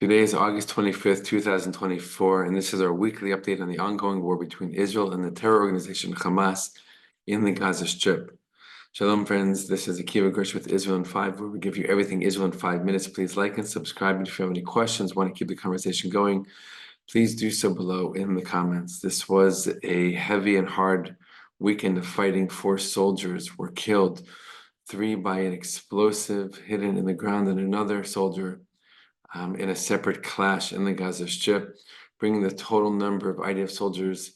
Today is August 25th, 2024, and this is our weekly update on the ongoing war between Israel and the terror organization Hamas in the Gaza Strip. Shalom, friends. This is Akiva Gersh with Israel in 5, where we give you everything Israel in 5 minutes. Please like and subscribe. And if you have any questions, want to keep the conversation going, please do so below in the comments. This was a heavy and hard weekend of fighting. 4 soldiers were killed, 3 by an explosive hidden in the ground, and another soldier in a separate clash in the Gaza Strip, bringing the total number of IDF soldiers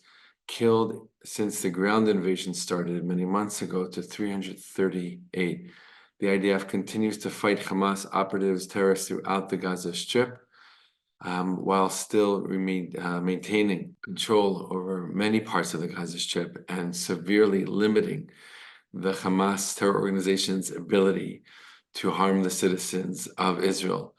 killed since the ground invasion started many months ago to 338. The IDF continues to fight Hamas operatives, terrorists throughout the Gaza Strip, while still maintaining control over many parts of the Gaza Strip and severely limiting the Hamas terror organization's ability to harm the citizens of Israel.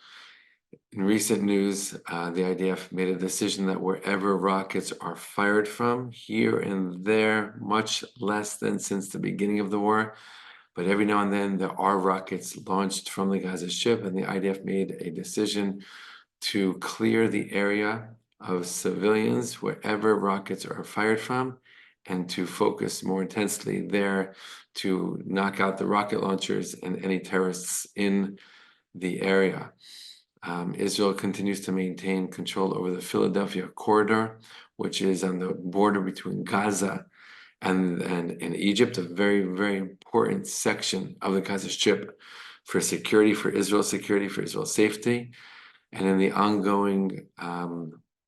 In recent news, the IDF made a decision that wherever rockets are fired from, here and there, much less than since the beginning of the war, but every now and then there are rockets launched from the Gaza Strip, and the IDF made a decision to clear the area of civilians wherever rockets are fired from, and to focus more intensely there to knock out the rocket launchers and any terrorists in the area. Israel continues to maintain control over the Philadelphia corridor, which is on the border between Gaza and Egypt, a very, very important section of the Gaza Strip for security, for Israel's safety. And in the ongoing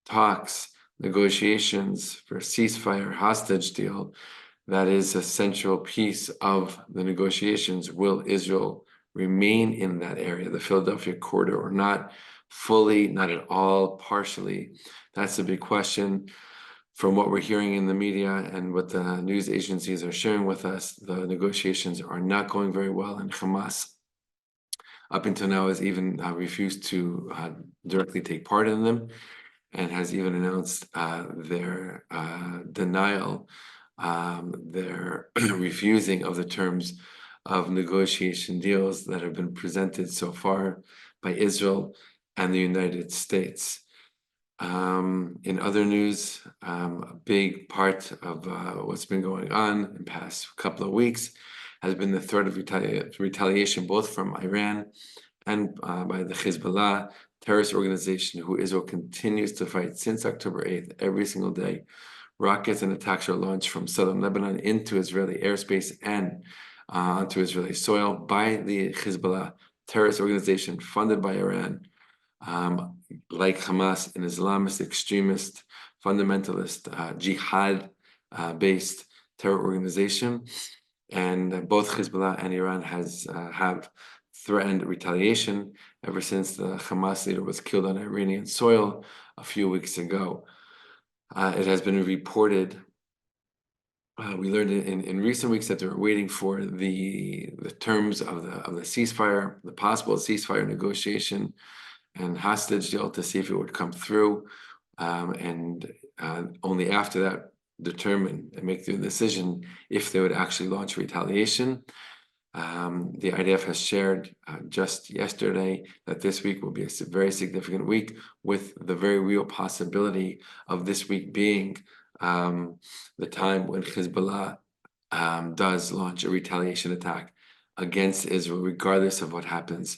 talks, negotiations for ceasefire hostage deal, that is a central piece of the negotiations. Will Israel remain in that area, the Philadelphia corridor, or not fully, not at all, partially? That's a big question. From what we're hearing in the media and what the news agencies are sharing with us, the negotiations are not going very well, and Hamas, up until now, has even refused to directly take part in them, and has even announced their denial, their refusing of the terms of negotiation deals that have been presented so far by Israel and the United States. In other news, a big part of what's been going on in the past couple of weeks has been the threat of retaliation, both from Iran and by the HEZBOLLAH terrorist organization, who Israel continues to fight since October 8th, every single day. Rockets and attacks are launched from southern Lebanon into Israeli airspace and onto Israeli soil by the HEZBOLLAH terrorist organization funded by Iran, like Hamas, an Islamist, extremist, fundamentalist, jihad-based terror organization. And both HEZBOLLAH and Iran have threatened retaliation ever since the Hamas leader was killed on Iranian soil a few weeks ago. It has been reported, we learned in recent weeks, that they're waiting for the terms of the ceasefire, the possible ceasefire negotiation and hostage deal, to see if it would come through, and only after that determine and make the decision if they would actually launch retaliation. The IDF has shared just yesterday that this week will be a very significant week, with the very real possibility of this week being the time when HEZBOLLAH does launch a retaliation attack against Israel, regardless of what happens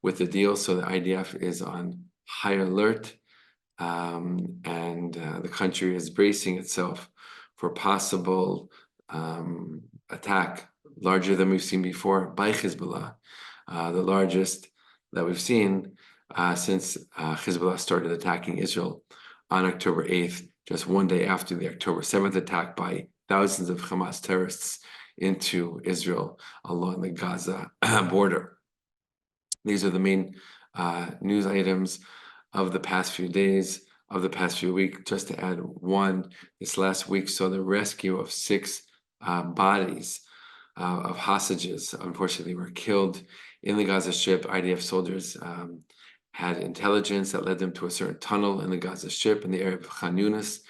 with the deal. So the IDF is on high alert, and the country is bracing itself for possible attack larger than we've seen before by HEZBOLLAH, the largest that we've seen since HEZBOLLAH started attacking Israel on October 8th, just one day after the October 7th attack by thousands of Hamas terrorists into Israel along the Gaza border. These are the main news items of the past few days, of the past few weeks. Just to add one, this last week saw the rescue of 6 bodies of hostages. Unfortunately, were killed in the Gaza Strip. IDF soldiers had intelligence that led them to a certain tunnel in the Gaza Strip in the area of Khan Yunis.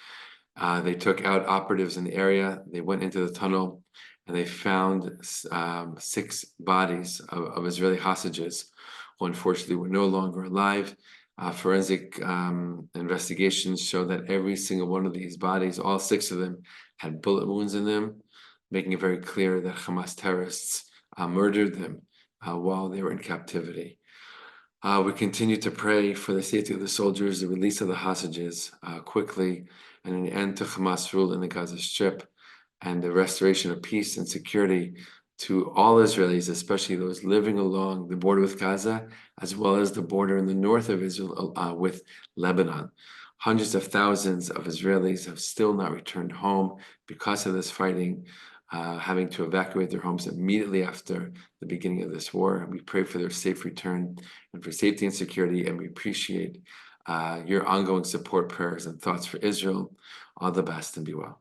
They took out operatives in the area. They went into the tunnel, and they found 6 bodies of Israeli hostages who unfortunately were no longer alive. Forensic investigations show that every single one of these bodies, all 6 of them, had bullet wounds in them, making it very clear that Hamas terrorists murdered them while they were in captivity. We continue to pray for the safety of the soldiers, the release of the hostages quickly, and an end to Hamas rule in the Gaza Strip, and the restoration of peace and security to all Israelis, especially those living along the border with Gaza, as well as the border in the north of Israel with Lebanon. Hundreds of thousands of Israelis have still not returned home because of this fighting, having to evacuate their homes immediately after the beginning of this war. We pray for their safe return and for safety and security, and we appreciate your ongoing support, prayers, and thoughts for Israel. All the best and be well.